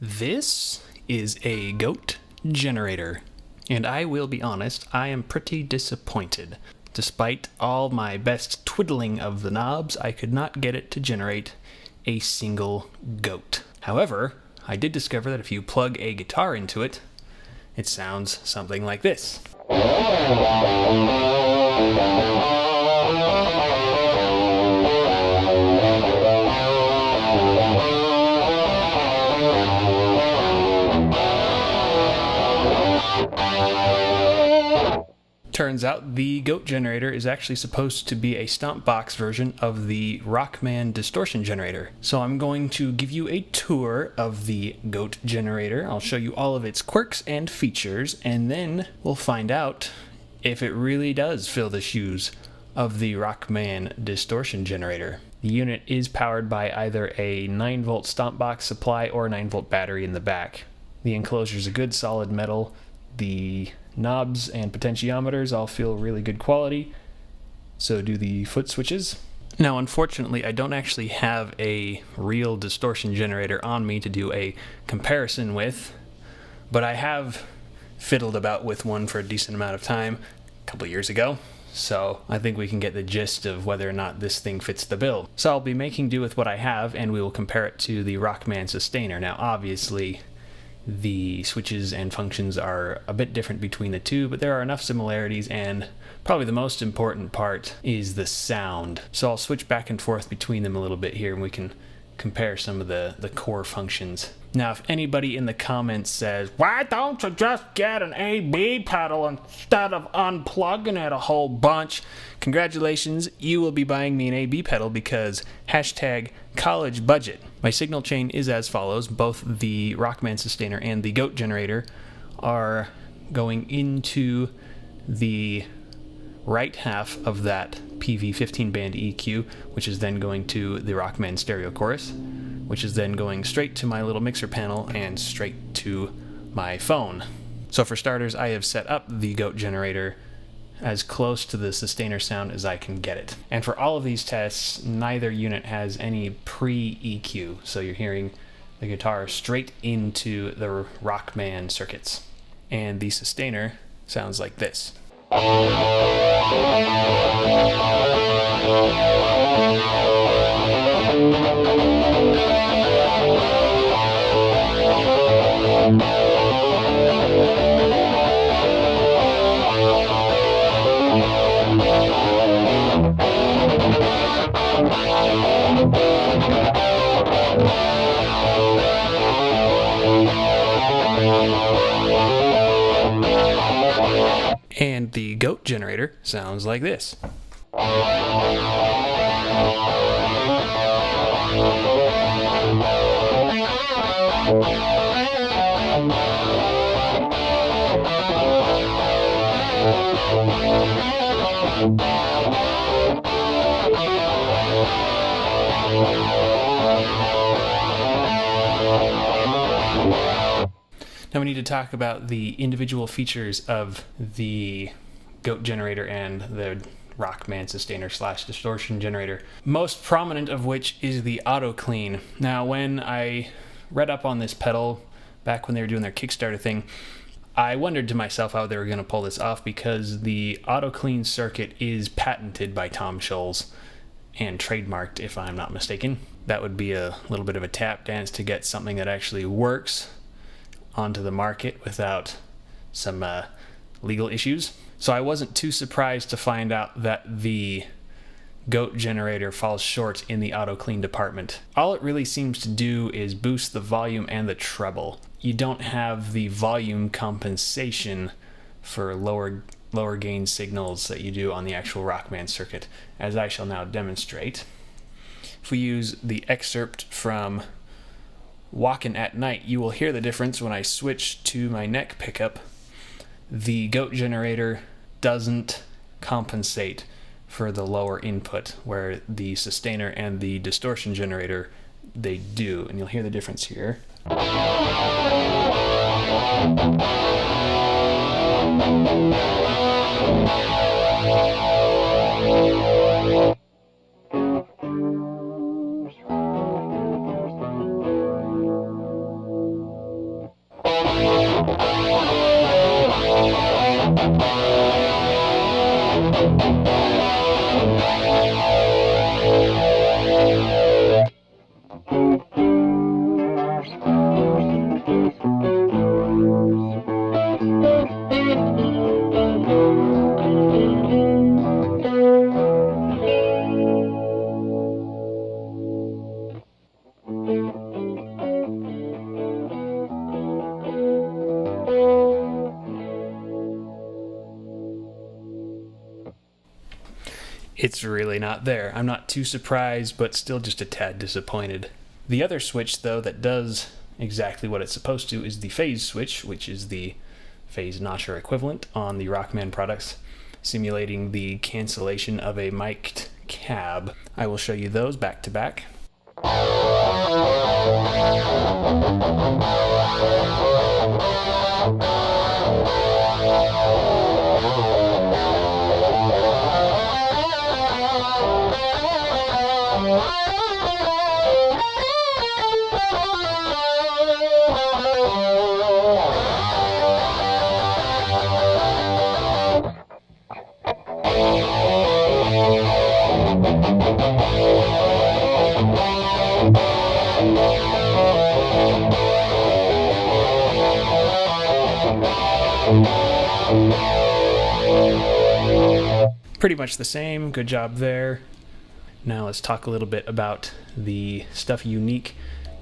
This is a G.O.A.T generator, and I will be honest, I am pretty disappointed. Despite all my best twiddling of the knobs, I could not get it to generate a single G.O.A.T. However, I did discover that if you plug a guitar into it, it sounds something like this. Turns out the G.O.A.T generator is actually supposed to be a stomp box version of the Rockman distortion generator. So I'm going to give you a tour of the G.O.A.T generator. I'll show you all of its quirks and features, and then we'll find out if it really does fill the shoes of the Rockman distortion generator. The unit is powered by either a 9-volt stomp box supply or a 9-volt battery in the back. The enclosure is a good solid metal. The knobs and potentiometers all feel really good quality, so do the foot switches. Now, unfortunately, I don't actually have a real distortion generator on me to do a comparison with, but I have fiddled about with one for a decent amount of time a couple years ago, so I think we can get the gist of whether or not this thing fits the bill. So I'll be making do with what I have, and we will compare it to the Rockman Sustainor. Now, obviously, the switches and functions are a bit different between the two, but there are enough similarities, and probably the most important part is the sound. So I'll switch back and forth between them a little bit here, and we can compare some of the core functions. Now, if anybody in the comments says, "Why don't you just get an A/B pedal instead of unplugging it a whole bunch?" Congratulations, you will be buying me an A/B pedal because #college budget. My signal chain is as follows. Both the Rockman Sustainor and the G.O.A.T generator are going into the right half of that PV 15-band EQ, which is then going to the Rockman stereo chorus, which is then going straight to my little mixer panel and straight to my phone. So for starters, I have set up the G.O.A.T generator as close to the Sustainor sound as I can get it. And for all of these tests, neither unit has any pre-EQ, so you're hearing the guitar straight into the Rockman circuits. And the Sustainor sounds like this. And the G.O.A.T generator sounds like this. Now we need to talk about the individual features of the G.O.A.T generator and the Rockman Sustainor / distortion generator. Most prominent of which is the auto clean. Now, when I read up on this pedal back when they were doing their Kickstarter thing, I wondered to myself how they were going to pull this off, because the auto clean circuit is patented by Tom Scholz and trademarked, if I'm not mistaken. That would be a little bit of a tap dance to get something that actually works onto the market without some legal issues. So I wasn't too surprised to find out that the G.O.A.T generator falls short in the auto clean department. All it really seems to do is boost the volume and the treble. You don't have the volume compensation for lower gain signals that you do on the actual Rockman circuit, as I shall now demonstrate. If we use the excerpt from Walkin' at Night, you will hear the difference when I switch to my neck pickup. The G.O.A.T generator doesn't compensate for the lower input, where the Sustainor and the distortion generator, they do, and you'll hear the difference here. It's really not there. I'm not too surprised, but still just a tad disappointed. The other switch, though, that does exactly what it's supposed to is the phase switch, which is the phase notcher equivalent on the Rockman products, simulating the cancellation of a mic'd cab. I will show you those back to back. Pretty much the same. Good job there. Now let's talk a little bit about the stuff unique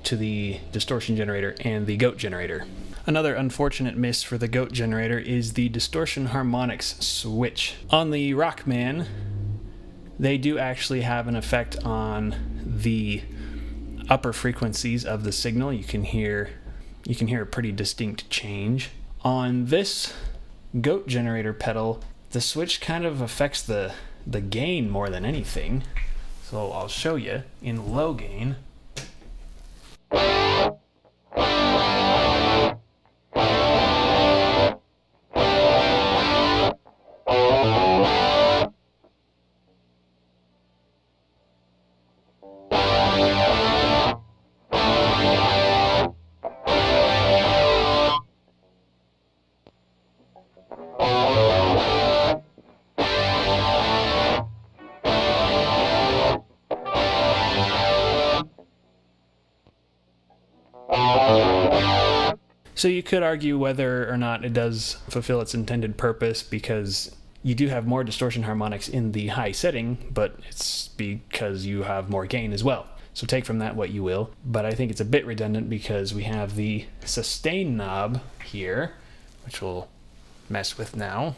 to the distortion generator and the G.O.A.T generator. Another unfortunate miss for the G.O.A.T generator is the distortion harmonics switch. On the Rockman, they do actually have an effect on the upper frequencies of the signal. You can hear a pretty distinct change. On this G.O.A.T generator pedal, the switch kind of affects the gain more than anything. So I'll show you in low gain. So you could argue whether or not it does fulfill its intended purpose, because you do have more distortion harmonics in the high setting, but it's because you have more gain as well. So take from that what you will. But I think it's a bit redundant because we have the sustain knob here, which we'll mess with now.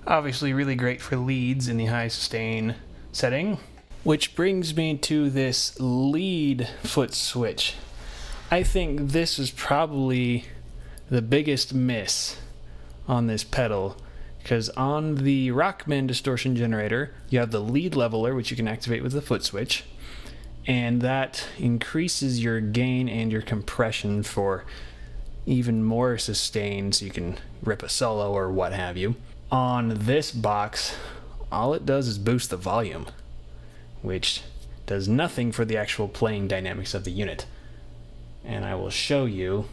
Obviously really great for leads in the high sustain setting. Which brings me to this lead foot switch. I think this is probably the biggest miss on this pedal, because on the Rockman distortion generator, you have the lead leveler, which you can activate with the foot switch, and that increases your gain and your compression for even more sustain, so you can rip a solo or what have you. On this box, all it does is boost the volume, which does nothing for the actual playing dynamics of the unit. And I will show you,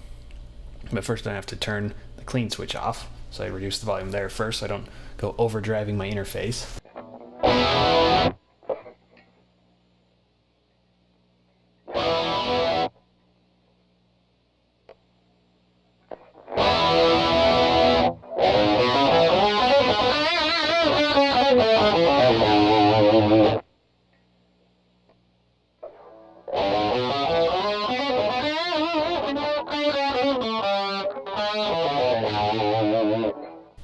but first I have to turn the clean switch off, so I reduce the volume there first so I don't go overdriving my interface.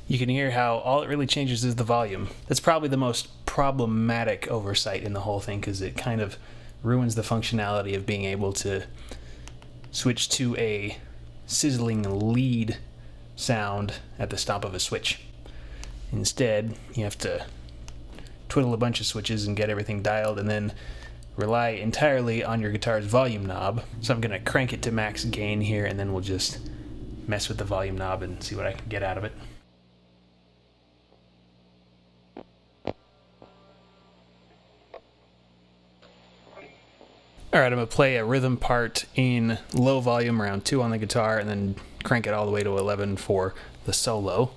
you can hear how all it really changes is the volume. That's probably the most problematic oversight in the whole thing, because it kind of ruins the functionality of being able to switch to a sizzling lead sound at the stop of a switch. Instead, you have to twiddle a bunch of switches and get everything dialed, and then rely entirely on your guitar's volume knob. So I'm going to crank it to max gain here, and then we'll just mess with the volume knob and see what I can get out of it. Alright, I'm going to play a rhythm part in low volume, around 2 on the guitar, and then crank it all the way to 11 for the solo.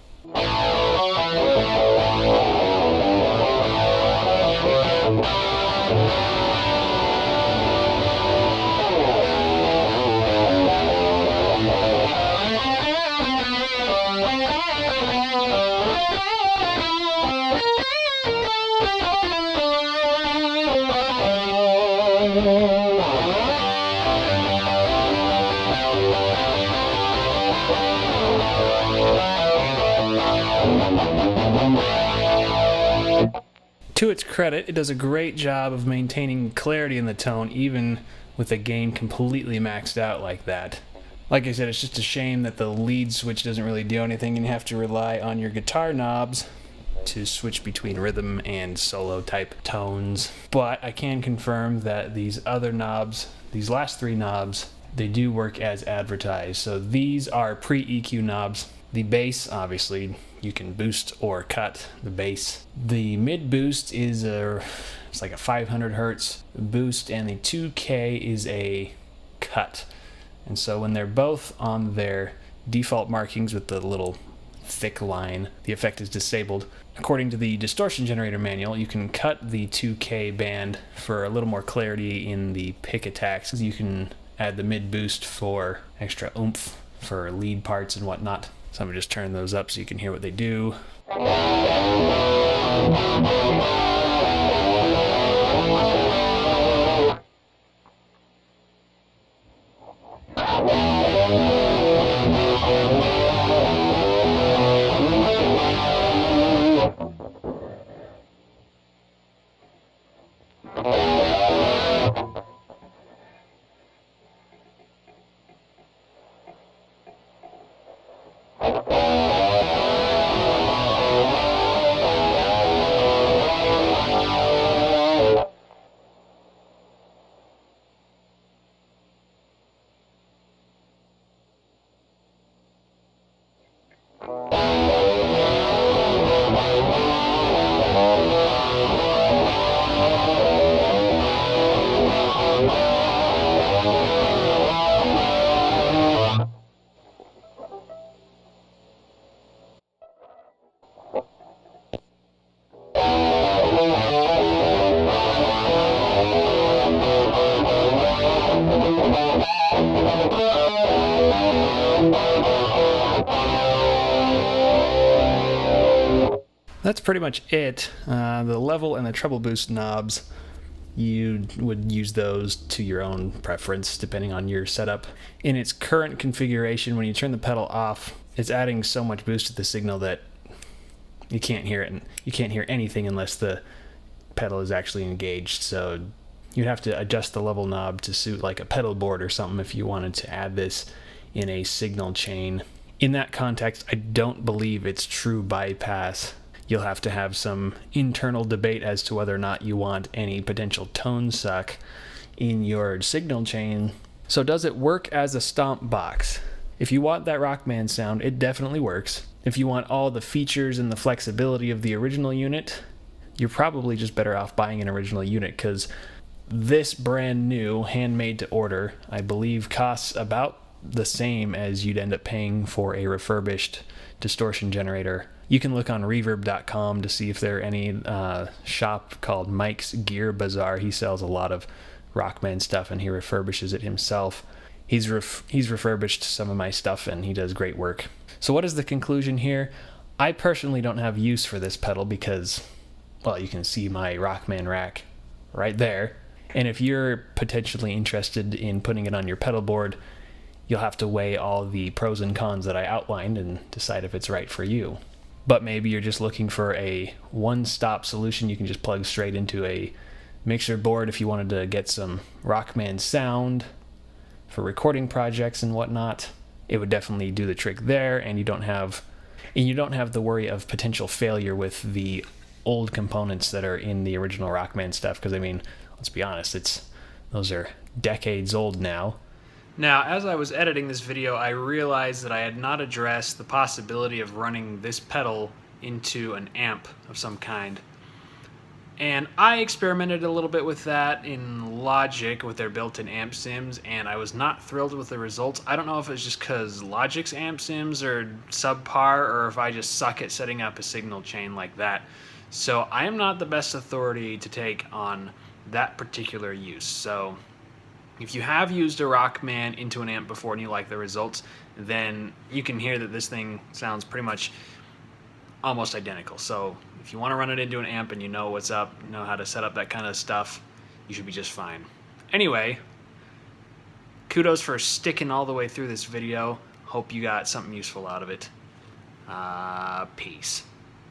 To its credit, it does a great job of maintaining clarity in the tone, even with the gain completely maxed out like that. Like I said, it's just a shame that the lead switch doesn't really do anything, and you have to rely on your guitar knobs to switch between rhythm and solo type tones. But I can confirm that these other knobs, these last 3 knobs, they do work as advertised. So these are pre-EQ knobs. The bass, obviously, you can boost or cut the bass. The mid boost is it's like a 500 hertz boost, and the 2K is a cut. And so when they're both on their default markings with the little thick line, the effect is disabled. According to the distortion generator manual, you can cut the 2K band for a little more clarity in the pick attacks. You can add the mid boost for extra oomph for lead parts and whatnot. So I'm going to just turn those up so you can hear what they do. That's pretty much it. The level and the treble boost knobs, you would use those to your own preference depending on your setup. In its current configuration, when you turn the pedal off, it's adding so much boost to the signal that you can't hear it, and you can't hear anything unless the pedal is actually engaged. So you'd have to adjust the level knob to suit like a pedal board or something if you wanted to add this in a signal chain. In that context, I don't believe it's true bypass. You'll have to have some internal debate as to whether or not you want any potential tone suck in your signal chain. So does it work as a stomp box? If you want that Rockman sound, it definitely works. If you want all the features and the flexibility of the original unit, you're probably just better off buying an original unit, because this brand new, handmade to order, I believe costs about the same as you'd end up paying for a refurbished distortion generator. You can look on reverb.com to see if there are any shop called Mike's Gear BAZAR. He sells a lot of Rockman stuff, and he refurbishes it himself. He's refurbished some of my stuff, and he does great work. So what is the conclusion here? I personally don't have use for this pedal because, well, you can see my Rockman rack right there. And if you're potentially interested in putting it on your pedal board, you'll have to weigh all the pros and cons that I outlined and decide if it's right for you. but maybe you're just looking for a one-stop solution. You can just plug straight into a mixer board if you wanted to get some Rockman sound for recording projects and whatnot. It would definitely do the trick there, and you don't have the worry of potential failure with the old components that are in the original Rockman stuff, because I mean, let's be honest, those are decades old now. Now, as I was editing this video, I realized that I had not addressed the possibility of running this pedal into an amp of some kind. And I experimented a little bit with that in Logic with their built-in amp sims, and I was not thrilled with the results. I don't know if it's just because Logic's amp sims are subpar, or if I just suck at setting up a signal chain like that. So I am not the best authority to take on that particular use. So if you have used a Rockman into an amp before and you like the results, then you can hear that this thing sounds pretty much almost identical. So if you want to run it into an amp and you know what's up, you know how to set up that kind of stuff, you should be just fine. Anyway, kudos for sticking all the way through this video. Hope you got something useful out of it. Peace.